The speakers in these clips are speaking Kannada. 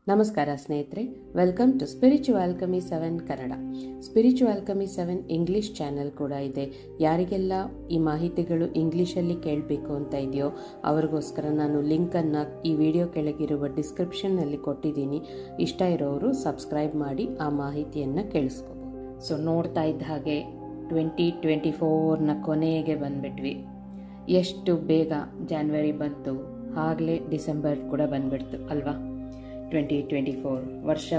ನಮಸ್ಕಾರ ಸ್ನೇಹಿತರೆ, welcome to spiritual alchemy 7 Kannada. Spiritual alchemy 7 English channel ಕೂಡ ಇದೆ. ಯಾರಿಗೆಲ್ಲ ಈ ಮಾಹಿತಿಗಳು ಇಂಗ್ಲಿಷಲ್ಲಿ ಕೇಳಬೇಕು ಅಂತ ಇದೆಯೋ ಅವರಿಗೋಸ್ಕರ ನಾನು ಲಿಂಕನ್ನು ಈ ವಿಡಿಯೋ ಕೆಳಗಿರುವ ಡಿಸ್ಕ್ರಿಪ್ಷನ್ನಲ್ಲಿ ಕೊಟ್ಟಿದ್ದೀನಿ. ಇಷ್ಟ ಇರೋರು ಸಬ್ಸ್ಕ್ರೈಬ್ ಮಾಡಿ ಆ ಮಾಹಿತಿಯನ್ನು ಕೇಳಿಸ್ಕೋಬೋದು. ಸೊ ನೋಡ್ತಾ ಇದ್ದ ಹಾಗೆ 2024ನ ಕೊನೆಗೆ ಬಂದ್ಬಿಟ್ವಿ. ಎಷ್ಟು ಬೇಗ ಜಾನ್ವರಿ ಬಂತು, ಆಗಲೇ ಡಿಸೆಂಬರ್ ಕೂಡ ಬಂದ್ಬಿಡ್ತು ಅಲ್ವಾ. 2024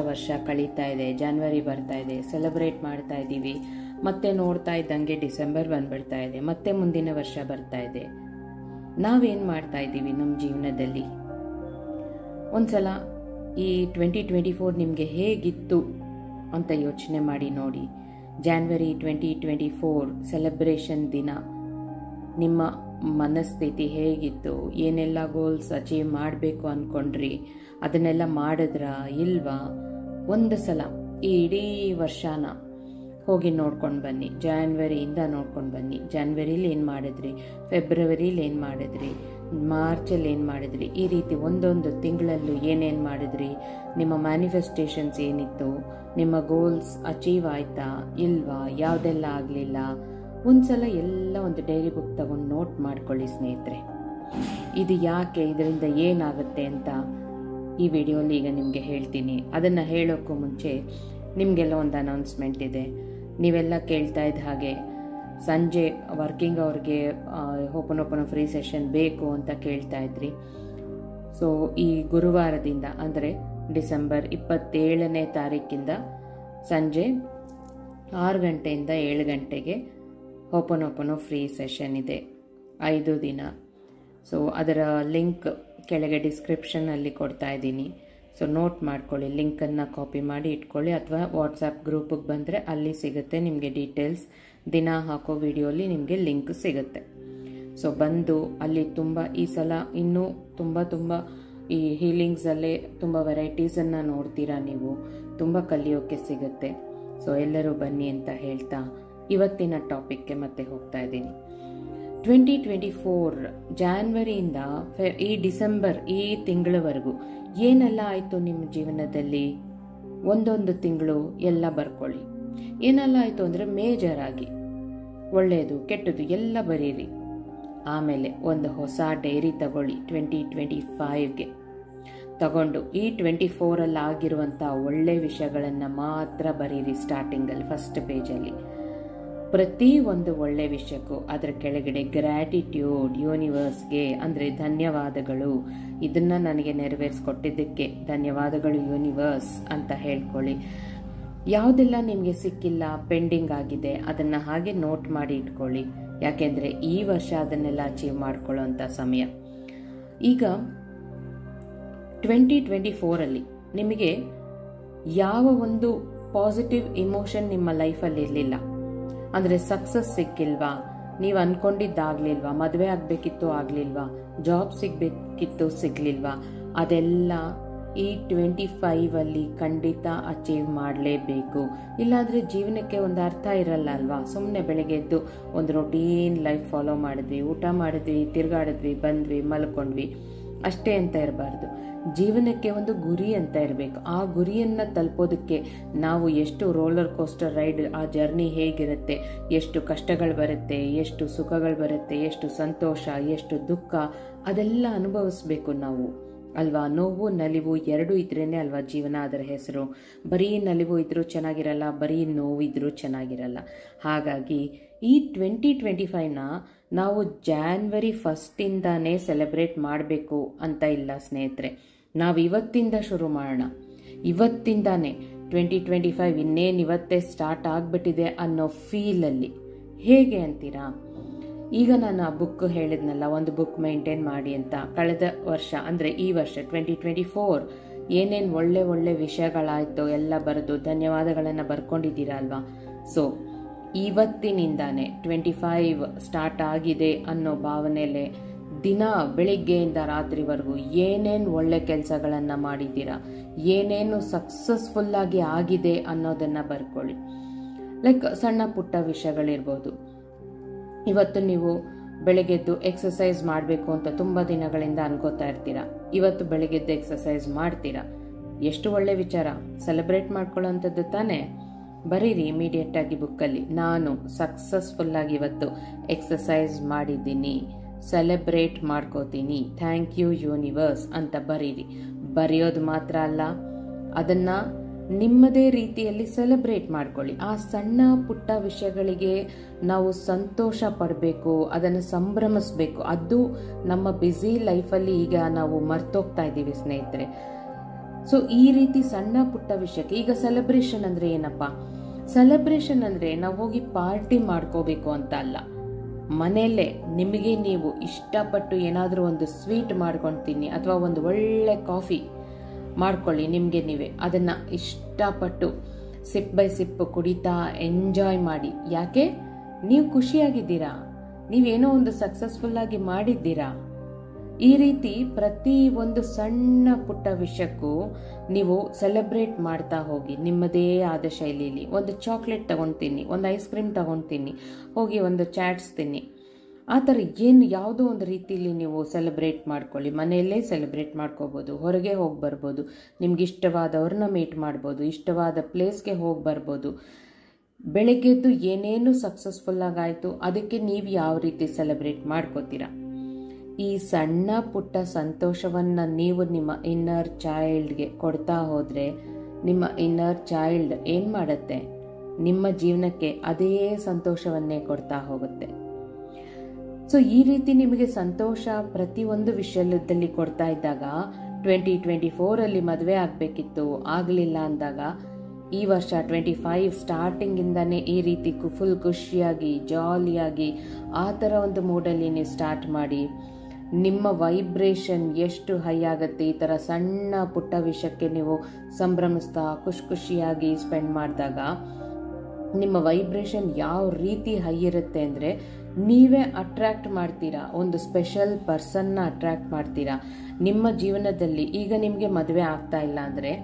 ವರ್ಷ ಕಳೀತಾ ಇದೆ, ಜಾನ್ವರಿ ಬರ್ತಾ ಇದೆ, ಸೆಲೆಬ್ರೇಟ್ ಮಾಡ್ತಾ ಇದ್ದೀವಿ. ಮತ್ತೆ ನೋಡ್ತಾ ಇದ್ದಂಗೆ ಡಿಸೆಂಬರ್ ಬಂದ್ಬಿಡ್ತಾ ಇದೆ, ಮತ್ತೆ ಮುಂದಿನ ವರ್ಷ ಬರ್ತಾ ಇದೆ. ನಾವೇನು ಮಾಡ್ತಾ ಇದ್ದೀವಿ ನಮ್ಮ ಜೀವನದಲ್ಲಿ? ಒಂದ್ಸಲ ಈ 2024 ನಿಮಗೆ ಹೇಗಿತ್ತು ಅಂತ ಯೋಚನೆ ಮಾಡಿ ನೋಡಿ. ಜಾನ್ವರಿ 2024 ಸೆಲೆಬ್ರೇಷನ್ ದಿನ ನಿಮ್ಮ ಮನಸ್ಥಿತಿ ಹೇಗಿತ್ತು? ಏನೆಲ್ಲ ಗೋಲ್ಸ್ ಅಚೀವ್ ಮಾಡಬೇಕು ಅಂದ್ಕೊಂಡ್ರಿ? ಅದನ್ನೆಲ್ಲ ಮಾಡಿದ್ರಾ ಇಲ್ವಾ? ಒಂದು ಸಲ ಈ ಇಡೀ ವರ್ಷನ ಹೋಗಿ ನೋಡ್ಕೊಂಡು ಬನ್ನಿ. ಜಾನ್ವರಿಯಿಂದ ನೋಡ್ಕೊಂಡು ಬನ್ನಿ. ಜಾನ್ವರಿಲಿ ಏನು ಮಾಡಿದ್ರಿ, ಫೆಬ್ರವರಿಲಿ ಏನು ಮಾಡಿದ್ರಿ, ಮಾರ್ಚಲ್ಲಿ ಏನು ಮಾಡಿದ್ರಿ, ಈ ರೀತಿ ಒಂದೊಂದು ತಿಂಗಳಲ್ಲೂ ಏನೇನು ಮಾಡಿದ್ರಿ, ನಿಮ್ಮ ಮ್ಯಾನಿಫೆಸ್ಟೇಷನ್ಸ್ ಏನಿತ್ತು, ನಿಮ್ಮ ಗೋಲ್ಸ್ ಅಚೀವ್ ಆಯ್ತಾ ಇಲ್ವಾ, ಯಾವುದೆಲ್ಲ ಆಗಲಿಲ್ಲ. ಒಂದ್ಸಲ ಎಲ್ಲ ಒಂದು ಡೈರಿ ಬುಕ್ ತಗೊಂಡು ನೋಟ್ ಮಾಡ್ಕೊಳ್ಳಿ ಸ್ನೇಹಿತರೆ. ಇದು ಯಾಕೆ, ಇದರಿಂದ ಏನಾಗುತ್ತೆ ಅಂತ ಈ ವಿಡಿಯೋಲಿ ಈಗ ನಿಮಗೆ ಹೇಳ್ತೀನಿ. ಅದನ್ನು ಹೇಳೋಕ್ಕೂ ಮುಂಚೆ ನಿಮಗೆಲ್ಲ ಒಂದು ಅನೌನ್ಸ್ಮೆಂಟ್ ಇದೆ. ನೀವೆಲ್ಲ ಕೇಳ್ತಾ ಇದ್ದ ಹಾಗೆ ಸಂಜೆ ವರ್ಕಿಂಗ್ ಅವ್ರಿಗೆ ಓಪನ್ ಫ್ರೀ ಸೆಷನ್ ಬೇಕು ಅಂತ ಕೇಳ್ತಾ ಇದ್ರಿ. ಸೊ ಈ ಗುರುವಾರದಿಂದ ಅಂದರೆ ಡಿಸೆಂಬರ್ 27ನೇ ತಾರೀಕಿಂದ ಸಂಜೆ 6 ಗಂಟೆಯಿಂದ 7 ಗಂಟೆಗೆ ಓಪನ್ ಫ್ರೀ ಸೆಷನ್ ಇದೆ, 5 ದಿನ. ಸೊ ಅದರ ಲಿಂಕ್ ಕೆಳಗೆ ಡಿಸ್ಕ್ರಿಪ್ಷನಲ್ಲಿ ಕೊಡ್ತಾ ಇದ್ದೀನಿ. ಸೊ ನೋಟ್ ಮಾಡ್ಕೊಳ್ಳಿ, ಲಿಂಕನ್ನು ಕಾಪಿ ಮಾಡಿ ಇಟ್ಕೊಳ್ಳಿ, ಅಥವಾ ವಾಟ್ಸಪ್ ಗ್ರೂಪಿಗೆ ಬಂದರೆ ಅಲ್ಲಿ ಸಿಗುತ್ತೆ ನಿಮಗೆ ಡೀಟೇಲ್ಸ್. ದಿನ ಹಾಕೋ ವಿಡಿಯೋಲಿ ನಿಮಗೆ ಲಿಂಕ್ ಸಿಗುತ್ತೆ. ಸೊ ಬಂದು ಅಲ್ಲಿ ಈ ಸಲ ಇನ್ನೂ ತುಂಬ ಈ ಹೀಲಿಂಗ್ಸಲ್ಲೇ ತುಂಬ ವೆರೈಟೀಸನ್ನು ನೋಡ್ತೀರಾ ನೀವು. ತುಂಬ ಕಲಿಯೋಕ್ಕೆ ಸಿಗುತ್ತೆ. ಸೊ ಎಲ್ಲರೂ ಬನ್ನಿ ಅಂತ ಹೇಳ್ತಾ ಇವತ್ತಿನ ಟಾಪಿಕ್ಗೆ ಮತ್ತೆ ಹೋಗ್ತಾ ಇದ್ದೀನಿ. 2024 ಜಾನ್ವರಿಯಿಂದ ಈ ಡಿಸೆಂಬರ್ ಈ ತಿಂಗಳವರೆಗೂ ಏನೆಲ್ಲ ಆಯಿತು ನಿಮ್ಮ ಜೀವನದಲ್ಲಿ? ಒಂದೊಂದು ತಿಂಗಳು ಎಲ್ಲ ಬರ್ಕೊಳ್ಳಿ. ಏನೆಲ್ಲ ಆಯಿತು ಅಂದರೆ ಮೇಜರ್ ಆಗಿ ಒಳ್ಳೆಯದು ಕೆಟ್ಟದ್ದು ಎಲ್ಲ ಬರೀರಿ. ಆಮೇಲೆ ಒಂದು ಹೊಸ ಡೈರಿ ತಗೊಳ್ಳಿ 2025ಗೆ. ತಗೊಂಡು ಈ 24ಅಲ್ಲಿ ಆಗಿರುವಂಥ ಒಳ್ಳೆ ವಿಷಯಗಳನ್ನು ಮಾತ್ರ ಬರೀರಿ. ಸ್ಟಾರ್ಟಿಂಗಲ್ಲಿ ಫಸ್ಟ್ ಪೇಜಲ್ಲಿ ಪ್ರತಿ ಒಂದು ಒಳ್ಳೆ ವಿಷಯಕ್ಕೂ ಅದರ ಕೆಳಗಡೆ ಗ್ರ್ಯಾಟಿಟ್ಯೂಡ್ ಯೂನಿವರ್ಸ್ಗೆ, ಅಂದರೆ ಧನ್ಯವಾದಗಳು, ಇದನ್ನು ನನಗೆ ನೆರವೇರಿಸ್ಕೊಟ್ಟಿದ್ದಕ್ಕೆ ಧನ್ಯವಾದಗಳು ಯೂನಿವರ್ಸ್ ಅಂತ ಹೇಳ್ಕೊಳ್ಳಿ. ಯಾವುದೆಲ್ಲ ನಿಮಗೆ ಸಿಕ್ಕಿಲ್ಲ, ಪೆಂಡಿಂಗ್ ಆಗಿದೆ, ಅದನ್ನು ಹಾಗೆ ನೋಟ್ ಮಾಡಿ ಇಟ್ಕೊಳ್ಳಿ. ಯಾಕೆಂದರೆ ಈ ವರ್ಷ ಅದನ್ನೆಲ್ಲ ಅಚೀವ್ ಮಾಡ್ಕೊಳ್ಳೋಂಥ ಸಮಯ. ಈಗ 2024ಅಲ್ಲಿ ನಿಮಗೆ ಯಾವ ಒಂದು ಪಾಸಿಟಿವ್ ಇಮೋಷನ್ ನಿಮ್ಮ ಲೈಫಲ್ಲಿ ಇರಲಿಲ್ಲ ಅಂದರೆ ಸಕ್ಸಸ್ ಸಿಕ್ಕಿಲ್ವಾ, ನೀವು ಅನ್ಕೊಂಡಿದ್ದಾಗ್ಲಿಲ್ವಾ, ಮದುವೆ ಆಗಬೇಕಿತ್ತು ಆಗಲಿಲ್ವಾ, ಜಾಬ್ ಸಿಗಬೇಕಿತ್ತು ಸಿಗ್ಲಿಲ್ವಾ, ಅದೆಲ್ಲ ಈ 25ಅಲ್ಲಿ ಖಂಡಿತ ಅಚೀವ್ ಮಾಡಲೇಬೇಕು. ಇಲ್ಲಾಂದರೆ ಜೀವನಕ್ಕೆ ಒಂದು ಅರ್ಥ ಇರಲ್ಲ ಅಲ್ವಾ. ಸುಮ್ಮನೆ ಬೆಳಗ್ಗೆ ಎದ್ದು ಒಂದು ರೊಟೀನ್ ಲೈಫ್ ಫಾಲೋ ಮಾಡಿದ್ವಿ, ಊಟ ಮಾಡಿದ್ವಿ, ತಿರ್ಗಾಡಿದ್ವಿ, ಬಂದ್ವಿ, ಮಲ್ಕೊಂಡ್ವಿ ಅಷ್ಟೇ ಅಂತ ಇರಬಾರ್ದು. ಜೀವನಕ್ಕೆ ಒಂದು ಗುರಿ ಅಂತ ಇರಬೇಕು. ಆ ಗುರಿಯನ್ನು ತಲುಪೋದಕ್ಕೆ ನಾವು ಎಷ್ಟು ರೋಲರ್ ಕೋಸ್ಟರ್ ರೈಡ್, ಆ ಜರ್ನಿ ಹೇಗಿರುತ್ತೆ, ಎಷ್ಟು ಕಷ್ಟಗಳು ಬರುತ್ತೆ, ಎಷ್ಟು ಸುಖಗಳು ಬರುತ್ತೆ, ಎಷ್ಟು ಸಂತೋಷ, ಎಷ್ಟು ದುಃಖ, ಅದೆಲ್ಲ ಅನುಭವಿಸ್ಬೇಕು ನಾವು ಅಲ್ವಾ. ನೋವು ನಲಿವು ಎರಡೂ ಇದ್ರೇನೆ ಅಲ್ವಾ ಜೀವನ ಅದರ ಹೆಸರು. ಬರೀ ನಲಿವು ಇದ್ರೂ ಚೆನ್ನಾಗಿರಲ್ಲ, ಬರೀ ನೋವು ಇದ್ರೂ ಚೆನ್ನಾಗಿರಲ್ಲ. ಹಾಗಾಗಿ ಈ 2025ನ ನಾವು ಜಾನ್ವರಿ 1 ಸೆಲೆಬ್ರೇಟ್ ಮಾಡಬೇಕು ಅಂತ ಇಲ್ಲ ಸ್ನೇಹಿತರೆ. ನಾವು ಇವತ್ತಿಂದ ಶುರು ಮಾಡೋಣ. ಇವತ್ತಿಂದಾನೇ 2025 ಇನ್ನೇನು ಇವತ್ತೇ ಸ್ಟಾರ್ಟ್ ಆಗಿಬಿಟ್ಟಿದೆ ಅನ್ನೋ ಫೀಲಲ್ಲಿ. ಹೇಗೆ ಅಂತೀರಾ? ಈಗ ನಾನು ಆ ಬುಕ್ ಹೇಳಿದ್ನಲ್ಲ, ಒಂದು ಬುಕ್ ಮೇಂಟೈನ್ ಮಾಡಿ ಅಂತ. ಕಳೆದ ವರ್ಷ ಅಂದರೆ ಈ ವರ್ಷ 2024 ಏನೇನು ಒಳ್ಳೆ ವಿಷಯಗಳಾಯಿತು ಎಲ್ಲ ಬರೆದು ಧನ್ಯವಾದಗಳನ್ನು ಬರ್ಕೊಂಡಿದ್ದೀರಾ ಅಲ್ವಾ. ಸೊ ಇವತ್ತಿನಿಂದಾನೇ 25 ಸ್ಟಾರ್ಟ್ ಆಗಿದೆ ಅನ್ನೋ ಭಾವನೆಯಲ್ಲೇ ದಿನ ಬೆಳಿಗ್ಗೆಯಿಂದ ರಾತ್ರಿವರೆಗೂ ಏನೇನು ಒಳ್ಳೆ ಕೆಲಸಗಳನ್ನು ಮಾಡಿದ್ದೀರಾ, ಏನೇನು ಸಕ್ಸಸ್ಫುಲ್ಲಾಗಿ ಆಗಿದೆ ಅನ್ನೋದನ್ನು ಬರ್ಕೊಳ್ಳಿ. ಲೈಕ್ ಸಣ್ಣ ಪುಟ್ಟ ವಿಷಯಗಳಿರ್ಬೋದು. ಇವತ್ತು ನೀವು ಬೆಳಗ್ಗೆದ್ದು ಎಕ್ಸಸೈಸ್ ಮಾಡಬೇಕು ಅಂತ ತುಂಬ ದಿನಗಳಿಂದ ಅನ್ಕೋತಾ ಇರ್ತೀರಾ. ಇವತ್ತು ಬೆಳಗ್ಗೆದ್ದು ಎಕ್ಸಸೈಸ್ ಮಾಡ್ತೀರಾ. ಎಷ್ಟು ಒಳ್ಳೆ ವಿಚಾರ, ಸೆಲೆಬ್ರೇಟ್ ಮಾಡ್ಕೊಳ್ಳೋವಂಥದ್ದು ತಾನೇ. ಬರೀರಿ ಇಮಿಡಿಯೇಟ್ ಆಗಿ ಬುಕ್ಕಲ್ಲಿ, ನಾನು ಸಕ್ಸಸ್ಫುಲ್ ಆಗಿ ಇವತ್ತು ಎಕ್ಸಸೈಸ್ ಮಾಡಿದ್ದೀನಿ, ಸೆಲೆಬ್ರೇಟ್ ಮಾಡ್ಕೋತೀನಿ, ಥ್ಯಾಂಕ್ ಯು ಯೂನಿವರ್ಸ್ ಅಂತ ಬರೀರಿ. ಬರೆಯೋದು ಮಾತ್ರ ಅಲ್ಲ, ಅದನ್ನ ನಿಮ್ಮದೇ ರೀತಿಯಲ್ಲಿ ಸೆಲೆಬ್ರೇಟ್ ಮಾಡ್ಕೊಳ್ಳಿ. ಆ ಸಣ್ಣ ಪುಟ್ಟ ವಿಷಯಗಳಿಗೆ ನಾವು ಸಂತೋಷ ಪಡಬೇಕು, ಅದನ್ನು ಸಂಭ್ರಮಿಸ್ಬೇಕು. ಅದು ನಮ್ಮ ಬ್ಯುಸಿ ಲೈಫಲ್ಲಿ ಈಗ ನಾವು ಮರ್ತೋಗ್ತಾ ಇದ್ದೀವಿ ಸ್ನೇಹಿತರೆ. ಸೊ ಈ ರೀತಿ ಸಣ್ಣ ಪುಟ್ಟ ವಿಷಯಕ್ಕೆ, ಈಗ ಸೆಲೆಬ್ರೇಷನ್ ಅಂದ್ರೆ ಏನಪ್ಪ? ಸೆಲೆಬ್ರೇಷನ್ ಅಂದ್ರೆ ನಾವು ಹೋಗಿ ಪಾರ್ಟಿ ಮಾಡ್ಕೋಬೇಕು ಅಂತ ಅಲ್ಲ. ಮನೆಯಲ್ಲೇ ನಿಮಗೆ ನೀವು ಇಷ್ಟಪಟ್ಟು ಏನಾದರೂ ಒಂದು ಸ್ವೀಟ್ ಮಾಡ್ಕೊಳ್ತೀನಿ ಅಥವಾ ಒಂದು ಒಳ್ಳೆ ಕಾಫಿ ಮಾಡ್ಕೊಳ್ಳಿ. ನಿಮಗೆ ನೀವೇ ಅದನ್ನ ಇಷ್ಟಪಟ್ಟು ಸಿಪ್ ಬೈ ಸಿಪ್ ಕುಡಿತಾ ಎಂಜಾಯ್ ಮಾಡಿ. ಯಾಕೆ? ನೀವು ಖುಷಿಯಾಗಿದ್ದೀರಾ, ನೀವೇನೋ ಒಂದು ಸಕ್ಸಸ್ಫುಲ್ ಆಗಿ ಮಾಡಿದ್ದೀರಾ. ಈ ರೀತಿ ಪ್ರತಿ ಒಂದು ಸಣ್ಣ ಪುಟ್ಟ ವಿಷಯಕ್ಕೂ ನೀವು ಸೆಲೆಬ್ರೇಟ್ ಮಾಡ್ತಾ ಹೋಗಿ ನಿಮ್ಮದೇ ಆದ ಶೈಲಿಯಲ್ಲಿ. ಒಂದು ಚಾಕ್ಲೇಟ್ ತಗೊಳ್ತೀನಿ, ಒಂದು ಐಸ್ ಕ್ರೀಮ್ ತಗೊಳ್ತೀನಿ, ಹೋಗಿ ಒಂದು ಚಾಟ್ಸ್ ತಿನ್ನಿ. ಆ ಥರ ಯಾವುದೋ ಒಂದು ರೀತಿಯಲ್ಲಿ ನೀವು ಸೆಲೆಬ್ರೇಟ್ ಮಾಡ್ಕೊಳ್ಳಿ. ಮನೆಯಲ್ಲೇ ಸೆಲೆಬ್ರೇಟ್ ಮಾಡ್ಕೋಬೋದು, ಹೊರಗೆ ಹೋಗಿ ಬರ್ಬೋದು, ನಿಮ್ಗೆ ಇಷ್ಟವಾದವ್ರನ್ನ ಮೀಟ್ ಮಾಡ್ಬೋದು, ಇಷ್ಟವಾದ ಪ್ಲೇಸ್ಗೆ ಹೋಗಿ ಬರ್ಬೋದು. ಬೆಳಗ್ಗೆದ್ದು ಏನೇನು ಸಕ್ಸಸ್ಫುಲ್ ಆಗಾಯಿತು ಅದಕ್ಕೆ ನೀವು ಯಾವ ರೀತಿ ಸೆಲೆಬ್ರೇಟ್ ಮಾಡ್ಕೋತೀರಾ? ಈ ಸಣ್ಣ ಪುಟ್ಟ ಸಂತೋಷವನ್ನು ನೀವು ನಿಮ್ಮ ಇನ್ನರ್ ಚೈಲ್ಡ್ಗೆ ಕೊಡ್ತಾ ಹೋದರೆ, ನಿಮ್ಮ ಇನ್ನರ್ ಚೈಲ್ಡ್ ಏನು ಮಾಡುತ್ತೆ? ನಿಮ್ಮ ಜೀವನಕ್ಕೆ ಅದೇ ಸಂತೋಷವನ್ನೇ ಕೊಡ್ತಾ ಹೋಗುತ್ತೆ. ಸೊ ಈ ರೀತಿ ನಿಮಗೆ ಸಂತೋಷ ಪ್ರತಿಯೊಂದು ವಿಷಯದಲ್ಲಿ ಕೊಡ್ತಾ ಇದ್ದಾಗ 2024 ಮದುವೆ ಆಗಬೇಕಿತ್ತು, ಆಗಲಿಲ್ಲ ಅಂದಾಗ ಈ ವರ್ಷ 25 ಸ್ಟಾರ್ಟಿಂಗಿಂದಾನೇ ಈ ರೀತಿ ಫುಲ್ ಖುಷಿಯಾಗಿ ಜಾಲಿಯಾಗಿ ಆ ಥರ ಒಂದು ಮೂಡಲ್ಲಿ ನೀವು ಸ್ಟಾರ್ಟ್ ಮಾಡಿ. ನಿಮ್ಮ ವೈಬ್ರೇಷನ್ ಎಷ್ಟು ಹೈ ಆಗುತ್ತೆ ಈ ಥರ ಸಣ್ಣ ಪುಟ್ಟ ವಿಷಯಕ್ಕೆ ನೀವು ಸಂಭ್ರಮಿಸ್ತಾ ಖುಷಿಯಾಗಿ ಸ್ಪೆಂಡ್ ಮಾಡಿದಾಗ ನಿಮ್ಮ ವೈಬ್ರೇಷನ್ ಯಾವ ರೀತಿ ಹೈ ಇರುತ್ತೆ ಅಂದರೆ ನೀವೇ ಅಟ್ರಾಕ್ಟ್ ಮಾಡ್ತೀರಾ, ಒಂದು ಸ್ಪೆಷಲ್ ಪರ್ಸನ್ನ ಅಟ್ರಾಕ್ಟ್ ಮಾಡ್ತೀರಾ ನಿಮ್ಮ ಜೀವನದಲ್ಲಿ. ಈಗ ನಿಮಗೆ ಮದುವೆ ಆಗ್ತಾ ಇಲ್ಲ ಅಂದರೆ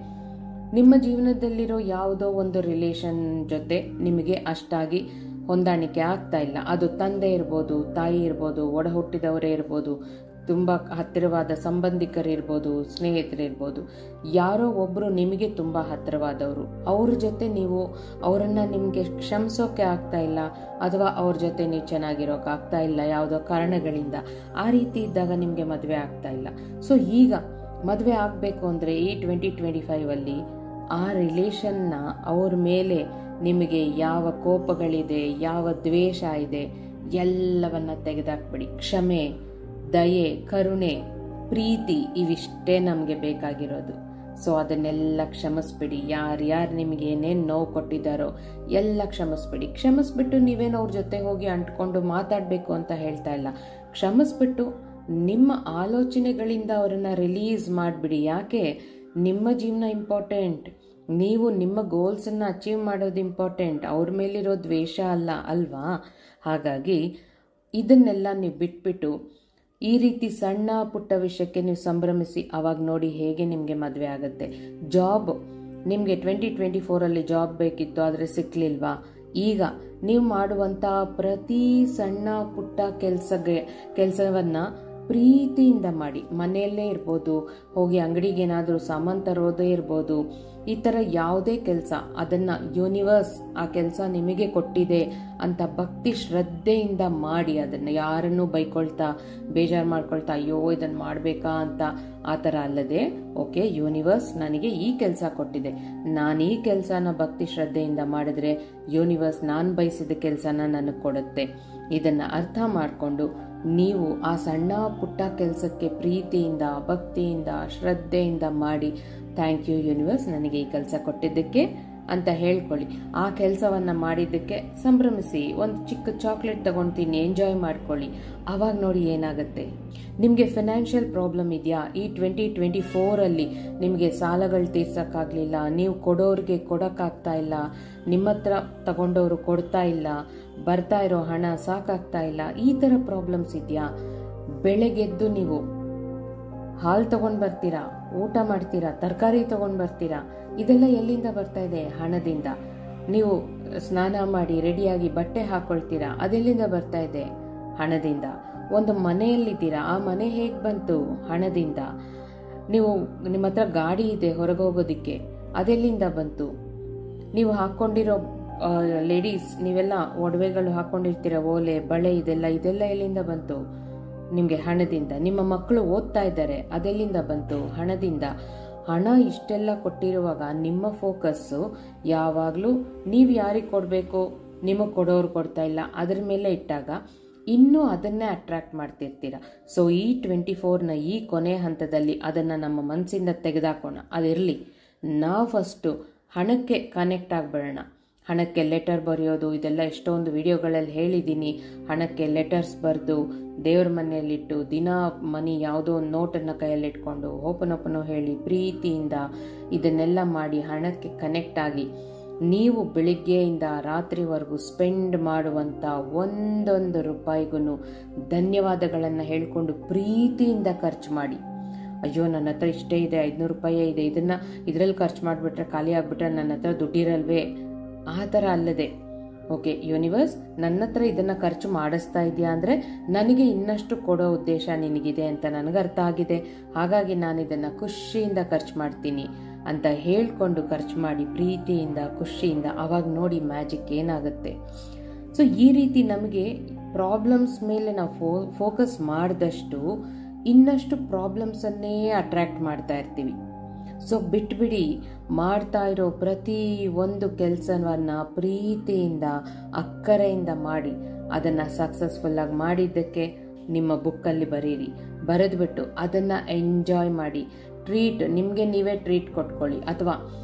ನಿಮ್ಮ ಜೀವನದಲ್ಲಿರೋ ಯಾವುದೋ ಒಂದು ರಿಲೇಷನ್ ಜೊತೆ ನಿಮಗೆ ಅಷ್ಟಾಗಿ ಹೊಂದಾಣಿಕೆ ಆಗ್ತಾ ಇಲ್ಲ. ಅದು ತಂದೆ ಇರ್ಬೋದು, ತಾಯಿ ಇರ್ಬೋದು, ಒಡ ಹುಟ್ಟಿದವರೇ ಇರ್ಬೋದು, ತುಂಬ ಹತ್ತಿರವಾದ ಸಂಬಂಧಿಕರಿರ್ಬೋದು, ಸ್ನೇಹಿತರಿರ್ಬೋದು. ಯಾರೋ ಒಬ್ಬರು ನಿಮಗೆ ತುಂಬ ಹತ್ತಿರವಾದವರು, ಅವ್ರ ಜೊತೆ ನೀವು ಅವರನ್ನು ನಿಮಗೆ ಕ್ಷಮಿಸೋಕೆ ಆಗ್ತಾ ಇಲ್ಲ, ಅಥವಾ ಅವ್ರ ಜೊತೆ ನೀವು ಚೆನ್ನಾಗಿರೋಕೆ ಆಗ್ತಾ ಇಲ್ಲ ಯಾವುದೋ ಕಾರಣಗಳಿಂದ. ಆ ರೀತಿ ಇದ್ದಾಗ ನಿಮಗೆ ಮದುವೆ ಆಗ್ತಾ ಇಲ್ಲ. ಸೊ ಈಗ ಮದುವೆ ಆಗಬೇಕು ಅಂದರೆ ಈ 2025 ಆ ರಿಲೇಷನ್ನ ಅವ್ರ ಮೇಲೆ ನಿಮಗೆ ಯಾವ ಕೋಪಗಳಿದೆ, ಯಾವ ದ್ವೇಷ ಇದೆ ಎಲ್ಲವನ್ನ ತೆಗೆದಾಕ್ಬಿಡಿ. ಕ್ಷಮೆ, ದಯೆ, ಕರುಣೆ, ಪ್ರೀತಿ ಇವಿಷ್ಟೇ ನಮಗೆ ಬೇಕಾಗಿರೋದು. ಸೊ ಅದನ್ನೆಲ್ಲ ಕ್ಷಮಿಸ್ಬಿಡಿ. ಯಾರ್ಯಾರು ನಿಮಗೆ ಏನೇನು ನೋವು ಕೊಟ್ಟಿದ್ದಾರೋ ಎಲ್ಲ ಕ್ಷಮಿಸ್ಬಿಡಿ. ಕ್ಷಮಿಸ್ಬಿಟ್ಟು ನೀವೇನು ಅವ್ರ ಜೊತೆ ಹೋಗಿ ಅಂಟ್ಕೊಂಡು ಮಾತಾಡಬೇಕು ಅಂತ ಹೇಳ್ತಾ ಇಲ್ಲ. ಕ್ಷಮಿಸ್ಬಿಟ್ಟು ನಿಮ್ಮ ಆಲೋಚನೆಗಳಿಂದ ಅವರನ್ನು ರಿಲೀಸ್ ಮಾಡಿಬಿಡಿ. ಯಾಕೆ? ನಿಮ್ಮ ಜೀವನ ಇಂಪಾರ್ಟೆಂಟ್, ನೀವು ನಿಮ್ಮ ಗೋಲ್ಸನ್ನು ಅಚೀವ್ ಮಾಡೋದು ಇಂಪಾರ್ಟೆಂಟ್, ಅವ್ರ ಮೇಲಿರೋ ದ್ವೇಷ ಅಲ್ಲ ಅಲ್ವಾ? ಹಾಗಾಗಿ ಇದನ್ನೆಲ್ಲ ನೀವು ಬಿಟ್ಬಿಟ್ಟು ಈ ರೀತಿ ಸಣ್ಣ ಪುಟ್ಟ ವಿಷಯಕ್ಕೆ ನೀವು ಸಂಭ್ರಮಿಸಿ. ಆವಾಗ ನೋಡಿ ಹೇಗೆ ನಿಮಗೆ ಮದುವೆ ಆಗುತ್ತೆ. ಜಾಬ್, ನಿಮಗೆ 2024 ಜಾಬ್ ಬೇಕಿತ್ತು ಆದರೆ ಸಿಕ್ಕಲಿಲ್ವಾ? ಈಗ ನೀವು ಮಾಡುವಂಥ ಪ್ರತಿ ಸಣ್ಣ ಪುಟ್ಟ ಕೆಲಸವನ್ನು ಪ್ರೀತಿಯಿಂದ ಮಾಡಿ. ಮನೆಯಲ್ಲೇ ಇರ್ಬೋದು, ಹೋಗಿ ಅಂಗಡಿಗೆ ಏನಾದರೂ ಸಾಮಾನು ತರೋದೇ ಇರ್ಬೋದು, ಈ ಥರ ಯಾವುದೇ ಕೆಲಸ ಅದನ್ನು ಯೂನಿವರ್ಸ್ ಆ ಕೆಲಸ ನಿಮಗೆ ಕೊಟ್ಟಿದೆ ಅಂತ ಭಕ್ತಿ ಶ್ರದ್ಧೆಯಿಂದ ಮಾಡಿ. ಅದನ್ನು ಯಾರನ್ನೂ ಬೈಕೊಳ್ತಾ ಬೇಜಾರು ಮಾಡ್ಕೊಳ್ತಾ ಅಯ್ಯೋ ಇದನ್ನು ಮಾಡಬೇಕಾ ಅಂತ ಆ ಥರ ಅಲ್ಲದೆ, ಓಕೆ ಯೂನಿವರ್ಸ್ ನನಗೆ ಈ ಕೆಲಸ ಕೊಟ್ಟಿದೆ, ನಾನು ಈ ಕೆಲಸನ ಭಕ್ತಿ ಶ್ರದ್ಧೆಯಿಂದ ಮಾಡಿದ್ರೆ ಯೂನಿವರ್ಸ್ ನಾನು ಬಯಸಿದ ಕೆಲಸನ ನನಗೆ ಕೊಡುತ್ತೆ. ಇದನ್ನು ಅರ್ಥ ಮಾಡಿಕೊಂಡು ನೀವು ಆ ಸಣ್ಣ ಪುಟ್ಟ ಕೆಲಸಕ್ಕೆ ಪ್ರೀತಿಯಿಂದ ಭಕ್ತಿಯಿಂದ ಶ್ರದ್ಧೆಯಿಂದ ಮಾಡಿ. ಥ್ಯಾಂಕ್ ಯು ಯೂನಿವರ್ಸ್ ನನಗೆ ಈ ಕೆಲಸ ಕೊಟ್ಟಿದ್ದಕ್ಕೆ ಅಂತ ಹೇಳ್ಕೊಳ್ಳಿ. ಆ ಕೆಲಸವನ್ನು ಮಾಡಿದ್ದಕ್ಕೆ ಸಂಭ್ರಮಿಸಿ. ಒಂದು ಚಿಕ್ಕ ಚಾಕ್ಲೇಟ್ ತಗೊಳ್ತೀನಿ, ಎಂಜಾಯ್ ಮಾಡ್ಕೊಳ್ಳಿ. ಆವಾಗ ನೋಡಿ ಏನಾಗುತ್ತೆ. ನಿಮಗೆ ಫಿನಾನ್ಷಿಯಲ್ ಪ್ರಾಬ್ಲಮ್ ಇದೆಯಾ? ಈ 2024 ನಿಮಗೆ ಸಾಲಗಳು ತೀರ್ಸೋಕ್ಕಾಗಲಿಲ್ಲ, ನೀವು ಕೊಡೋರಿಗೆ ಕೊಡೋಕ್ಕಾಗ್ತಾ ಇಲ್ಲ, ನಿಮ್ಮ ಹತ್ರ ತಗೊಂಡವರು ಕೊಡ್ತಾ ಇಲ್ಲ, ಬರ್ತಾ ಇರೋ ಹಣ ಸಾಕಾಗ್ತಾ ಇಲ್ಲ, ಈ ಥರ ಪ್ರಾಬ್ಲಮ್ಸ್ ಇದೆಯಾ? ಬೆಳಗ್ಗೆದ್ದು ನೀವು ಹಾಲು ತಗೊಂಡು ಬರ್ತೀರಾ, ಊಟ ಮಾಡ್ತೀರಾ, ತರಕಾರಿ ತಗೊಂಡು ಬರ್ತೀರಾ, ಇದೆಲ್ಲ ಎಲ್ಲಿಂದ ಬರ್ತಾ ಇದೆ? ಹಣದಿಂದ. ನೀವು ಸ್ನಾನ ಮಾಡಿ ರೆಡಿಯಾಗಿ ಬಟ್ಟೆ ಹಾಕೊಳ್ತೀರಾ, ಅದೆಲ್ಲಿಂದ ಬರ್ತಾ ಇದೆ? ಹಣದಿಂದ. ಒಂದು ಮನೆಯಲ್ಲಿದ್ದೀರಾ, ಆ ಮನೆ ಹೇಗೆ ಬಂತು? ಹಣದಿಂದ. ನೀವು ನಿಮ್ಮ ಹತ್ರ ಗಾಡಿ ಇದೆ ಹೊರಗೆ ಹೋಗೋದಿಕ್ಕೆ, ಅದೆಲ್ಲಿಂದ ಬಂತು? ನೀವು ಹಾಕ್ಕೊಂಡಿರೋ ಲೇಡೀಸ್ ನೀವೆಲ್ಲ ಒಡವೆಗಳು ಹಾಕ್ಕೊಂಡಿರ್ತೀರ, ಓಲೆ ಬಳೆ ಇದೆಲ್ಲ ಎಲ್ಲಿಂದ ಬಂತು? ನಿಮಗೆ ಹಣದಿಂದ. ನಿಮ್ಮ ಮಕ್ಕಳು ಓದ್ತಾ ಇದ್ದಾರೆ, ಅದೆಲ್ಲಿಂದ ಬಂತು? ಹಣದಿಂದ. ಹಣ ಇಷ್ಟೆಲ್ಲ ಕೊಟ್ಟಿರುವಾಗ ನಿಮ್ಮ ಫೋಕಸ್ಸು ಯಾವಾಗಲೂ ನೀವು ಯಾರಿಗೆ ಕೊಡಬೇಕು, ನಿಮಗೆ ಕೊಡೋರು ಕೊಡ್ತಾ ಇಲ್ಲ ಅದರ ಮೇಲೆ ಇಟ್ಟಾಗ ಇನ್ನೂ ಅದನ್ನೇ ಅಟ್ರಾಕ್ಟ್ ಮಾಡ್ತಿರ್ತೀರ. ಸೊ ಈ 24ನ ಈ ಕೊನೆ ಹಂತದಲ್ಲಿ ಅದನ್ನು ನಮ್ಮ ಮನಸ್ಸಿಂದ ತೆಗೆದಾಕೋಣ. ಅದಿರಲಿ, ನಾವು ಫಸ್ಟು ಹಣಕ್ಕೆ ಕನೆಕ್ಟ್ ಆಗಿಬಿಡೋಣ. ಹಣಕ್ಕೆ ಲೆಟರ್ ಬರೆಯೋದು ಇದೆಲ್ಲ ಎಷ್ಟೊಂದು ವಿಡಿಯೋಗಳಲ್ಲಿ ಹೇಳಿದ್ದೀನಿ. ಹಣಕ್ಕೆ ಲೆಟರ್ಸ್ ಬರೆದು ದೇವ್ರ ಮನೆಯಲ್ಲಿಟ್ಟು ದಿನ ಮನಿ ಯಾವುದೋ ಒಂದು ನೋಟನ್ನು ಕೈಯಲ್ಲಿಟ್ಕೊಂಡು ಓಪನೋ ಹೇಳಿ ಪ್ರೀತಿಯಿಂದ ಇದನ್ನೆಲ್ಲ ಮಾಡಿ ಹಣಕ್ಕೆ ಕನೆಕ್ಟ್ ಆಗಿ ನೀವು ಬೆಳಿಗ್ಗೆಯಿಂದ ರಾತ್ರಿವರೆಗೂ ಸ್ಪೆಂಡ್ ಮಾಡುವಂಥ ಒಂದೊಂದು ರೂಪಾಯಿಗೂ ಧನ್ಯವಾದಗಳನ್ನು ಹೇಳಿಕೊಂಡು ಪ್ರೀತಿಯಿಂದ ಖರ್ಚು ಮಾಡಿ. ಅಯ್ಯೋ ನನ್ನ ಹತ್ರ ಇಷ್ಟೇ ಇದೆ, 500 ರೂಪಾಯಿ ಇದೆ, ಇದರಲ್ಲಿ ಖರ್ಚು ಮಾಡಿಬಿಟ್ರೆ ಖಾಲಿ ಆಗಿಬಿಟ್ರೆ ನನ್ನ ಹತ್ರ ದುಡ್ಡಿರಲ್ವೇ, ಆ ಥರ ಅಲ್ಲದೆ ಓಕೆ ಯೂನಿವರ್ಸ್ ನನ್ನ ಹತ್ರ ಇದನ್ನು ಖರ್ಚು ಮಾಡಿಸ್ತಾ ಇದೆಯಾ ಅಂದರೆ ನನಗೆ ಇನ್ನಷ್ಟು ಕೊಡೋ ಉದ್ದೇಶ ನಿನಗಿದೆ ಅಂತ ನನಗೆ ಅರ್ಥ ಆಗಿದೆ, ಹಾಗಾಗಿ ನಾನು ಇದನ್ನು ಖುಷಿಯಿಂದ ಖರ್ಚು ಮಾಡ್ತೀನಿ ಅಂತ ಹೇಳ್ಕೊಂಡು ಖರ್ಚು ಮಾಡಿ ಪ್ರೀತಿಯಿಂದ ಖುಷಿಯಿಂದ. ಆವಾಗ ನೋಡಿ ಮ್ಯಾಜಿಕ್ ಏನಾಗುತ್ತೆ. ಸೊ ಈ ರೀತಿ ನಮಗೆ ಪ್ರಾಬ್ಲಮ್ಸ್ ಮೇಲೆ ನಾವು ಫೋಕಸ್ ಮಾಡಿದಷ್ಟು ಇನ್ನಷ್ಟು ಪ್ರಾಬ್ಲಮ್ಸನ್ನೇ ಅಟ್ರ್ಯಾಕ್ಟ್ ಮಾಡ್ತಾ ಇರ್ತೀವಿ. ಸೊ ಬಿಟ್ಬಿಡಿ, ಮಾಡ್ತಾ ಇರೋ ಪ್ರತಿ ಒಂದು ಕೆಲಸವನ್ನು ಪ್ರೀತಿಯಿಂದ ಅಕ್ಕರೆಯಿಂದ ಮಾಡಿ ಅದನ್ನು ಸಕ್ಸಸ್ಫುಲ್ಲಾಗಿ ಮಾಡಿದ್ದಕ್ಕೆ ನಿಮ್ಮ ಬುಕ್ಕಲ್ಲಿ ಬರೀರಿ. ಬರೆದ್ಬಿಟ್ಟು ಅದನ್ನು ಎಂಜಾಯ್ ಮಾಡಿ. ನಿಮಗೆ ನೀವೇ ಟ್ರೀಟ್ ಕೊಟ್ಕೊಳ್ಳಿ, ಅಥವಾ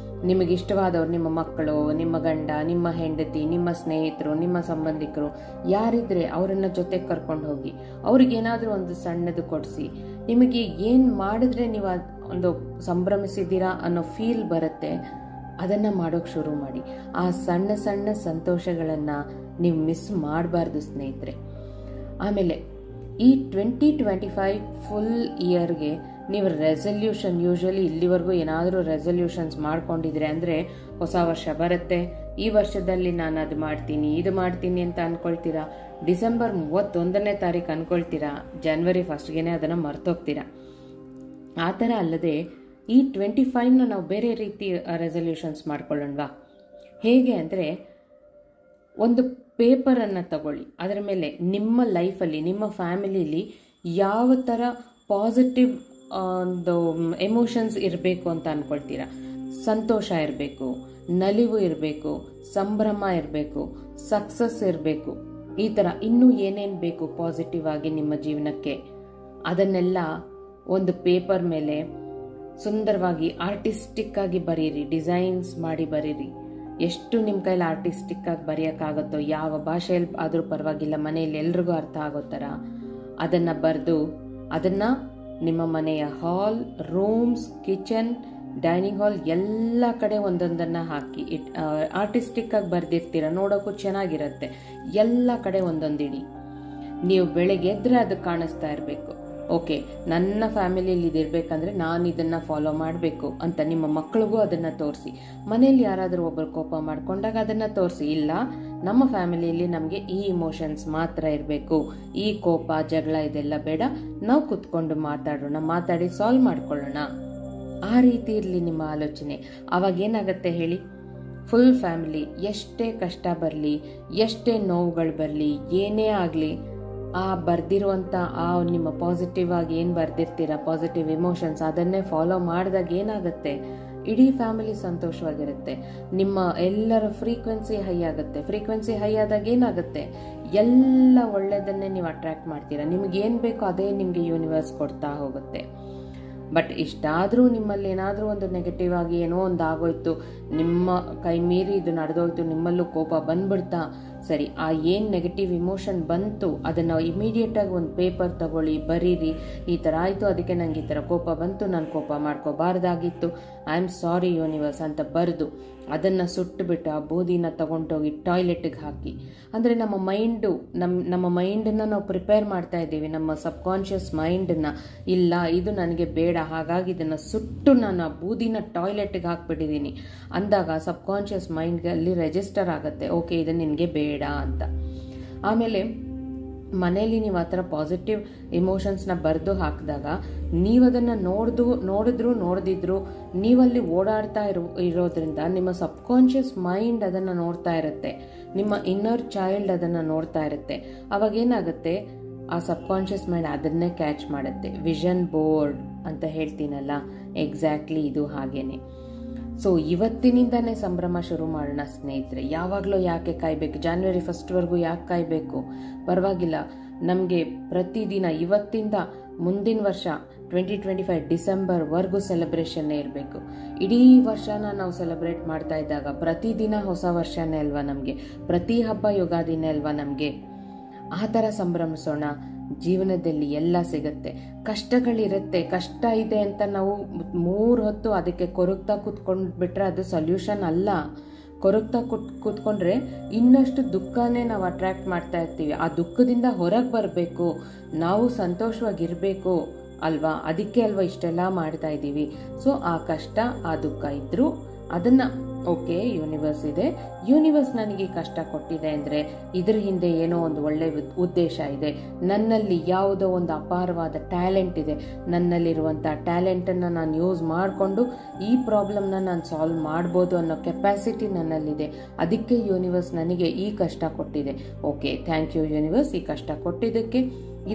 ನಿಮಗಿಷ್ಟವಾದವ್ರು, ನಿಮ್ಮ ಮಕ್ಕಳು, ನಿಮ್ಮ ಗಂಡ, ನಿಮ್ಮ ಹೆಂಡತಿ, ನಿಮ್ಮ ಸ್ನೇಹಿತರು, ನಿಮ್ಮ ಸಂಬಂಧಿಕರು ಯಾರಿದ್ರೆ ಅವರನ್ನ ಜೊತೆಗೆ ಕರ್ಕೊಂಡು ಹೋಗಿ ಅವ್ರಿಗೇನಾದರೂ ಒಂದು ಸಣ್ಣದು ಕೊಡಿಸಿ. ನಿಮಗೆ ಏನು ಮಾಡಿದ್ರೆ ನೀವು ಒಂದು ಸಂಭ್ರಮಿಸಿದ್ದೀರಾ ಅನ್ನೋ ಫೀಲ್ ಬರುತ್ತೆ, ಅದನ್ನು ಮಾಡೋಕ್ಕೆ ಶುರು ಮಾಡಿ. ಆ ಸಣ್ಣ ಸಣ್ಣ ಸಂತೋಷಗಳನ್ನು ನೀವು ಮಿಸ್ ಮಾಡಬಾರ್ದು ಸ್ನೇಹಿತರೆ. ಆಮೇಲೆ ಈ 2025 ಫುಲ್ ಇಯರ್ಗೆ ನೀವು ರೆಸಲ್ಯೂಷನ್, ಯೂಶಲಿ ಇಲ್ಲಿವರೆಗೂ ಏನಾದರೂ ರೆಸಲ್ಯೂಷನ್ಸ್ ಮಾಡ್ಕೊಂಡಿದ್ರೆ ಅಂದರೆ ಹೊಸ ವರ್ಷ ಬರುತ್ತೆ, ಈ ವರ್ಷದಲ್ಲಿ ನಾನು ಅದು ಮಾಡ್ತೀನಿ ಇದು ಮಾಡ್ತೀನಿ ಅಂತ ಅಂದ್ಕೊಳ್ತೀರಾ. ಡಿಸೆಂಬರ್ 31ನೇ ತಾರೀಕು ಅಂದ್ಕೊಳ್ತೀರಾ, ಜನವರಿ 1ಗೆ ಅದನ್ನು ಮರ್ತೋಗ್ತೀರಾ. ಆ ಥರ ಅಲ್ಲದೆ ಈ 25ನ ನಾವು ಬೇರೆ ರೀತಿ ರೆಸಲ್ಯೂಷನ್ಸ್ ಮಾಡ್ಕೊಳ್ಳೋಣವಾ? ಹೇಗೆ ಅಂದರೆ, ಒಂದು ಪೇಪರನ್ನು ತಗೊಳ್ಳಿ, ಅದರ ಮೇಲೆ ನಿಮ್ಮ ಲೈಫಲ್ಲಿ ನಿಮ್ಮ ಫ್ಯಾಮಿಲಿಲಿ ಯಾವ ಥರ ಪಾಸಿಟಿವ್ ಒಂದು ಎಮೋಷನ್ಸ್ ಇರಬೇಕು ಅಂತ ಅಂದ್ಕೊಳ್ತೀರಾ. ಸಂತೋಷ ಇರಬೇಕು, ನಲಿವು ಇರಬೇಕು, ಸಂಭ್ರಮ ಇರಬೇಕು, ಸಕ್ಸಸ್ ಇರಬೇಕು, ಈ ಥರ ಇನ್ನೂ ಏನೇನು ಬೇಕು ಪಾಸಿಟಿವ್ ಆಗಿ ನಿಮ್ಮ ಜೀವನಕ್ಕೆ, ಅದನ್ನೆಲ್ಲ ಒಂದು ಪೇಪರ್ ಮೇಲೆ ಸುಂದರವಾಗಿ ಆರ್ಟಿಸ್ಟಿಕ್ ಆಗಿ ಬರೀರಿ, ಡಿಸೈನ್ಸ್ ಮಾಡಿ ಬರೀರಿ. ಎಷ್ಟು ನಿಮ್ಮ ಕೈಲಿ ಆರ್ಟಿಸ್ಟಿಕ್ ಆಗಿ ಬರೆಯೋಕ್ಕಾಗುತ್ತೋ, ಯಾವ ಭಾಷೆಯಲ್ಲಿ ಆದರೂ ಪರವಾಗಿಲ್ಲ, ಮನೆಯಲ್ಲಿ ಎಲ್ರಿಗೂ ಅರ್ಥ ಆಗೋ ಥರ ಅದನ್ನು ಬರೆದು ಅದನ್ನು ನಿಮ್ಮ ಮನೆಯ ಹಾಲ್, ರೂಮ್ಸ್, ಕಿಚನ್, ಡೈನಿಂಗ್ ಹಾಲ್ ಎಲ್ಲ ಕಡೆ ಒಂದೊಂದನ್ನು ಹಾಕಿ ಆರ್ಟಿಸ್ಟಿಕ್ ಆಗಿ ಬರೆದಿರ್ತೀರ, ನೋಡೋಕ್ಕೂ ಚೆನ್ನಾಗಿರುತ್ತೆ. ಎಲ್ಲ ಕಡೆ ಒಂದೊಂದಿಡಿ. ನೀವು ಬೆಳಗ್ಗೆ ಎದ್ರೆ ಅದು ಕಾಣಿಸ್ತಾ ಇರಬೇಕು. ಓಕೆ, ನನ್ನ ಫ್ಯಾಮಿಲಿಯಲ್ಲಿ ಇದಿರಬೇಕಂದ್ರೆ ನಾನು ಇದನ್ನು ಫಾಲೋ ಮಾಡಬೇಕು ಅಂತ ನಿಮ್ಮ ಮಕ್ಕಳಿಗೂ ಅದನ್ನು ತೋರಿಸಿ. ಮನೆಯಲ್ಲಿ ಯಾರಾದರೂ ಒಬ್ಬರು ಕೋಪ ಮಾಡ್ಕೊಂಡಾಗ ಅದನ್ನು ತೋರಿಸಿ, ಇಲ್ಲ ನಮ್ಮ ಫ್ಯಾಮಿಲಿಯಲ್ಲಿ ನಮಗೆ ಈ ಇಮೋಷನ್ಸ್ ಮಾತ್ರ ಇರಬೇಕು, ಈ ಕೋಪ ಜಗಳ ಇದೆಲ್ಲ ಬೇಡ, ನಾವು ಕುತ್ಕೊಂಡು ಮಾತಾಡಿ ಸಾಲ್ವ್ ಮಾಡ್ಕೊಳ್ಳೋಣ. ಆ ರೀತಿ ಇರಲಿ ನಿಮ್ಮ ಆಲೋಚನೆ. ಆವಾಗ ಏನಾಗುತ್ತೆ ಹೇಳಿ, ಫುಲ್ ಫ್ಯಾಮಿಲಿ ಎಷ್ಟೇ ಕಷ್ಟ ಬರಲಿ, ಎಷ್ಟೇ ನೋವುಗಳು ಬರಲಿ, ಏನೇ ಆಗಲಿ, ಆ ಬರ್ದಿರುವಂಥ ಆ ನಿಮ್ಮ ಪಾಸಿಟಿವ್ ಆಗಿ ಏನು ಬರ್ದಿರ್ತೀರ ಪಾಸಿಟಿವ್ ಇಮೋಷನ್ಸ್ ಅದನ್ನೇ ಫಾಲೋ ಮಾಡಿದಾಗ ಏನಾಗುತ್ತೆ, ಇಡೀ ಫ್ಯಾಮಿಲಿ ಸಂತೋಷವಾಗಿರುತ್ತೆ. ನಿಮ್ಮ ಎಲ್ಲರ ಫ್ರೀಕ್ವೆನ್ಸಿ ಹೈ ಆಗುತ್ತೆ. ಫ್ರೀಕ್ವೆನ್ಸಿ ಹೈ ಆದಾಗ ಏನಾಗುತ್ತೆ, ಎಲ್ಲ ಒಳ್ಳೆಯದನ್ನೇ ನೀವು ಅಟ್ರಾಕ್ಟ್ ಮಾಡ್ತೀರಾ. ನಿಮಗೇನು ಬೇಕೋ ಅದೇ ನಿಮಗೆ ಯೂನಿವರ್ಸ್ ಕೊಡ್ತಾ ಹೋಗುತ್ತೆ. ಬಟ್ ಇಷ್ಟಾದರೂ ನಿಮ್ಮಲ್ಲಿ ಏನಾದರೂ ಒಂದು ನೆಗೆಟಿವ್ ಆಗಿ ಏನೋ ಒಂದು ಆಗೋಯ್ತು, ನಿಮ್ಮ ಕೈ ಮೀರಿ ಇದು ನಡೆದೋಯ್ತು, ನಿಮ್ಮಲ್ಲೂ ಕೋಪ ಬಂದ್ಬಿಡ್ತಾ, ಸರಿ, ಆ ಏನು ನೆಗೆಟಿವ್ ಇಮೋಷನ್ ಬಂತು ಅದನ್ನು ಇಮಿಡಿಯೇಟಾಗಿ ಒಂದು ಪೇಪರ್ ತಗೊಳ್ಳಿ, ಬರೀರಿ. ಈ ಥರ ಆಯಿತು, ಅದಕ್ಕೆ ನನಗೆ ಈ ಥರ ಕೋಪ ಬಂತು, ನಾನು ಕೋಪ ಮಾಡ್ಕೋಬಾರ್ದಾಗಿತ್ತು, ಐ ಆಮ್ ಸಾರಿ ಯೂನಿವರ್ಸ್ ಅಂತ ಬರೆದು ಅದನ್ನು ಸುಟ್ಟುಬಿಟ್ಟು ಆ ಬೂದಿನ ತಗೊಂಡೋಗಿ ಟಾಯ್ಲೆಟ್ಗೆ ಹಾಕಿ. ಅಂದರೆ ನಮ್ಮ ಮೈಂಡನ್ನು ನಾವು ಪ್ರಿಪೇರ್ ಮಾಡ್ತಾ ಇದ್ದೀವಿ, ನಮ್ಮ ಸಬ್ಕಾನ್ಷಿಯಸ್ ಮೈಂಡನ್ನು, ಇಲ್ಲ ಇದು ನನಗೆ ಬೇಡ, ಹಾಗಾಗಿ ಇದನ್ನು ಸುಟ್ಟು ನಾನು ಆ ಬೂದಿನ ಟಾಯ್ಲೆಟ್ಗೆ ಹಾಕ್ಬಿಟ್ಟಿದ್ದೀನಿ ಅಂದಾಗ ಸಬ್ಕಾನ್ಷಿಯಸ್ ಮೈಂಡ್ಗೆ ಅಲ್ಲಿ ರಿಜಿಸ್ಟರ್ ಆಗುತ್ತೆ, ಓಕೆ ಇದು ನಿನಗೆ ಬೇಡ ಅಂತ. ಆಮೇಲೆ ಮನೇಲಿ ನೀವು ಆ ಥರ ಪಾಸಿಟಿವ್ ಇಮೋಷನ್ಸ್ನ ಬರೆದು ಹಾಕಿದಾಗ ನೀವು ಅದನ್ನು ನೋಡದಿದ್ರು ನೀವಲ್ಲಿ ಓಡಾಡ್ತಾ ಇರೋದ್ರಿಂದ ನಿಮ್ಮ ಸಬ್ಕಾನ್ಷಿಯಸ್ ಮೈಂಡ್ ಅದನ್ನು ನೋಡ್ತಾ ಇರುತ್ತೆ, ನಿಮ್ಮ ಇನ್ನರ್ ಚೈಲ್ಡ್ ಅದನ್ನು ನೋಡ್ತಾ ಇರುತ್ತೆ. ಅವಾಗ ಏನಾಗುತ್ತೆ, ಆ ಸಬ್ಕಾನ್ಷಿಯಸ್ ಮೈಂಡ್ ಅದನ್ನೇ ಕ್ಯಾಚ್ ಮಾಡುತ್ತೆ. ವಿಷನ್ ಬೋರ್ಡ್ ಅಂತ ಹೇಳ್ತೀನಲ್ಲ, ಎಕ್ಸಾಕ್ಟ್ಲಿ ಇದು ಹಾಗೇನೆ. ಸೊ ಇವತ್ತಿನಿಂದನೇ ಸಂಭ್ರಮ ಶುರು ಮಾಡೋಣ ಸ್ನೇಹಿತರೆ. ಯಾವಾಗಲೂ ಯಾಕೆ ಕಾಯಬೇಕು, January 1st ಯಾಕೆ ಕಾಯಬೇಕು? ಪರವಾಗಿಲ್ಲ, ನಮಗೆ ಪ್ರತಿದಿನ ಇವತ್ತಿಂದ ಮುಂದಿನ ವರ್ಷ 2025 ಡಿಸೆಂಬರ್ವರೆಗೂ ಸೆಲೆಬ್ರೇಷನ್ನೇ ಇರಬೇಕು. ಇಡೀ ವರ್ಷನ ನಾವು ಸೆಲೆಬ್ರೇಟ್ ಮಾಡ್ತಾ ಇದ್ದಾಗ ಪ್ರತಿದಿನ ಹೊಸ ವರ್ಷನೇ ಅಲ್ವಾ ನಮಗೆ, ಪ್ರತಿ ಹಬ್ಬ ಯುಗಾದಿನೇ ಅಲ್ವಾ ನಮಗೆ. ಆ ಥರ ಸಂಭ್ರಮಿಸೋಣ. ಜೀವನದಲ್ಲಿ ಎಲ್ಲ ಸಿಗುತ್ತೆ. ಕಷ್ಟಗಳಿರುತ್ತೆ, ಕಷ್ಟ ಇದೆ ಅಂತ ನಾವು 3 ಹೊತ್ತು ಅದಕ್ಕೆ ಕೊರಗ್ತಾ ಕೂತ್ಕೊಂಡ್ಬಿಟ್ರೆ ಅದು ಸೊಲ್ಯೂಷನ್ ಅಲ್ಲ. ಕೊರಗ್ತಾ ಕೂತ್ಕೊಂಡ್ರೆ ಇನ್ನಷ್ಟು ದುಃಖನೇ ನಾವು ಅಟ್ರಾಕ್ಟ್ ಮಾಡ್ತಾ ಇರ್ತೀವಿ. ಆ ದುಃಖದಿಂದ ಹೊರಗೆ ಬರಬೇಕು, ನಾವು ಸಂತೋಷವಾಗಿರಬೇಕು ಅಲ್ವಾ. ಅದಕ್ಕೆ ಅಲ್ವಾ ಇಷ್ಟೆಲ್ಲ ಮಾಡ್ತಾ ಇದ್ದೀವಿ. ಸೊ ಆ ಕಷ್ಟ ಆ ದುಃಖ ಇದ್ರೂ ಅದನ್ನು ಓಕೆ, ಯೂನಿವರ್ಸ್ ಇದೆ, ಯೂನಿವರ್ಸ್ ನನಗೆ ಕಷ್ಟ ಕೊಟ್ಟಿದೆ ಅಂದರೆ ಇದ್ರ ಹಿಂದೆ ಏನೋ ಒಂದು ಒಳ್ಳೆ ಉದ್ದೇಶ ಇದೆ. ನನ್ನಲ್ಲಿ ಯಾವುದೋ ಒಂದು ಅಪಾರವಾದ ಟ್ಯಾಲೆಂಟ್ ಇದೆ, ನನ್ನಲ್ಲಿರುವಂಥ ಟ್ಯಾಲೆಂಟನ್ನು ನಾನು ಯೂಸ್ ಮಾಡಿಕೊಂಡು ಈ ಪ್ರಾಬ್ಲಮ್ನ ನಾನು ಸಾಲ್ವ್ ಮಾಡ್ಬೋದು ಅನ್ನೋ ಕೆಪಾಸಿಟಿ ನನ್ನಲ್ಲಿದೆ. ಅದಕ್ಕೆ ಯೂನಿವರ್ಸ್ ನನಗೆ ಈ ಕಷ್ಟ ಕೊಟ್ಟಿದೆ. ಓಕೆ, ಥ್ಯಾಂಕ್ ಯು ಯೂನಿವರ್ಸ್, ಈ ಕಷ್ಟ ಕೊಟ್ಟಿದ್ದಕ್ಕೆ.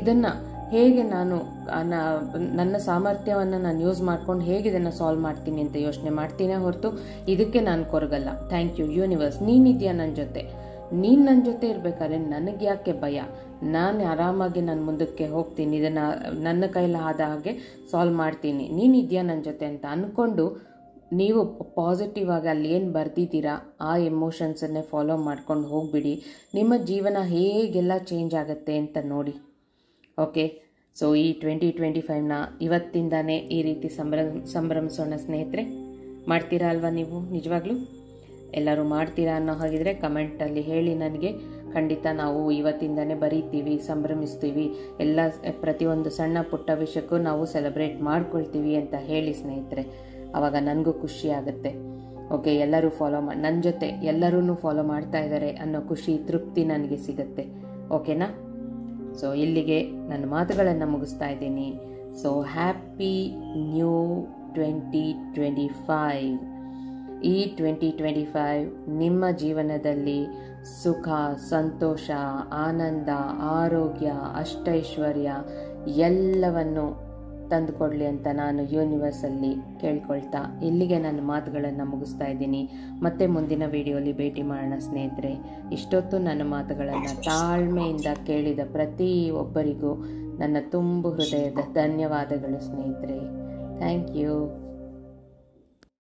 ಇದನ್ನು ಹೇಗೆ ನಾನು ನನ್ನ ಸಾಮರ್ಥ್ಯವನ್ನು ನಾನು ಯೂಸ್ ಮಾಡ್ಕೊಂಡು ಹೇಗೆ ಇದನ್ನು ಸಾಲ್ವ್ ಮಾಡ್ತೀನಿ ಅಂತ ಯೋಚನೆ ಮಾಡ್ತೀನೇ ಹೊರತು ಇದಕ್ಕೆ ನಾನು ಕೊರಗಲ್ಲ. ಥ್ಯಾಂಕ್ ಯು ಯೂನಿವರ್ಸ್, ನೀನಿದೆಯಾ ನನ್ನ ಜೊತೆ. ನೀನು ನನ್ನ ಜೊತೆ ಇರಬೇಕಾದ್ರೆ ನನಗೆ ಯಾಕೆ ಭಯ? ನಾನು ಆರಾಮಾಗಿ ನಾನು ಮುಂದಕ್ಕೆ ಹೋಗ್ತೀನಿ, ಇದನ್ನು ನನ್ನ ಕೈಲಿ ಆದ ಹಾಗೆ ಸಾಲ್ವ್ ಮಾಡ್ತೀನಿ, ನೀನಿದೆಯಾ ನನ್ನ ಜೊತೆ ಅಂತ ಅಂದ್ಕೊಂಡು ನೀವು ಪಾಸಿಟಿವ್ ಆಗಿ ಅಲ್ಲಿ ಏನು ಬರ್ದಿದ್ದೀರಾ ಆ ಎಮೋಷನ್ಸನ್ನೇ ಫಾಲೋ ಮಾಡ್ಕೊಂಡು ಹೋಗ್ಬಿಡಿ. ನಿಮ್ಮ ಜೀವನ ಹೇಗೆಲ್ಲ ಚೇಂಜ್ ಆಗುತ್ತೆ ಅಂತ ನೋಡಿ. ಓಕೆ, ಸೊ ಈ 2025ನ ಇವತ್ತಿಂದಾನೇ ಈ ರೀತಿ ಸಂಭ್ರಮಿಸೋಣ ಸ್ನೇಹಿತರೆ. ಮಾಡ್ತೀರಾ ಅಲ್ವಾ ನೀವು? ನಿಜವಾಗ್ಲೂ ಎಲ್ಲರೂ ಮಾಡ್ತೀರಾ ಅನ್ನೋ ಹಾಗಿದ್ರೆ ಕಮೆಂಟಲ್ಲಿ ಹೇಳಿ ನನಗೆ. ಖಂಡಿತ ನಾವು ಇವತ್ತಿಂದಾನೇ ಬರೀತೀವಿ, ಸಂಭ್ರಮಿಸ್ತೀವಿ, ಎಲ್ಲ ಪ್ರತಿಯೊಂದು ಸಣ್ಣ ಪುಟ್ಟ ವಿಷಯಕ್ಕೂ ನಾವು ಸೆಲೆಬ್ರೇಟ್ ಮಾಡ್ಕೊಳ್ತೀವಿ ಅಂತ ಹೇಳಿ ಸ್ನೇಹಿತರೆ. ಆವಾಗ ನನಗೂ ಖುಷಿ ಆಗುತ್ತೆ. ಓಕೆ, ಎಲ್ಲರೂ ನನ್ನ ಜೊತೆ ಎಲ್ಲರೂ ಫಾಲೋ ಮಾಡ್ತಾ ಇದ್ದಾರೆ ಅನ್ನೋ ಖುಷಿ, ತೃಪ್ತಿ ನನಗೆ ಸಿಗುತ್ತೆ. ಓಕೆನಾ? ಸೊ ಇಲ್ಲಿಗೆ ನನ್ನ ಮಾತುಗಳನ್ನು ಮುಗಿಸ್ತಾ ಇದ್ದೀನಿ. So happy new 2025. ಈ 2025 ನಿಮ್ಮ ಜೀವನದಲ್ಲಿ ಸುಖ, ಸಂತೋಷ, ಆನಂದ, ಆರೋಗ್ಯ, ಅಷ್ಟೈಶ್ವರ್ಯ ಎಲ್ಲವನ್ನು ತಂದುಕೊಡ್ಲಿ ಅಂತ ನಾನು ಯೂನಿವರ್ಸಲ್ಲಿ ಕೇಳ್ಕೊಳ್ತಾ ಇಲ್ಲಿಗೆ ನನ್ನ ಮಾತುಗಳನ್ನು ಮುಗಿಸ್ತಾ ಇದ್ದೀನಿ. ಮತ್ತೆ ಮುಂದಿನ ವಿಡಿಯೋಲಿ ಭೇಟಿ ಮಾಡೋಣ ಸ್ನೇಹಿತರೆ. ಇಷ್ಟೊತ್ತು ನನ್ನ ಮಾತುಗಳನ್ನು ತಾಳ್ಮೆಯಿಂದ ಕೇಳಿದ ಪ್ರತಿಯೊಬ್ಬರಿಗೂ ನನ್ನ ತುಂಬು ಹೃದಯದ ಧನ್ಯವಾದಗಳು ಸ್ನೇಹಿತರೆ. Thank you.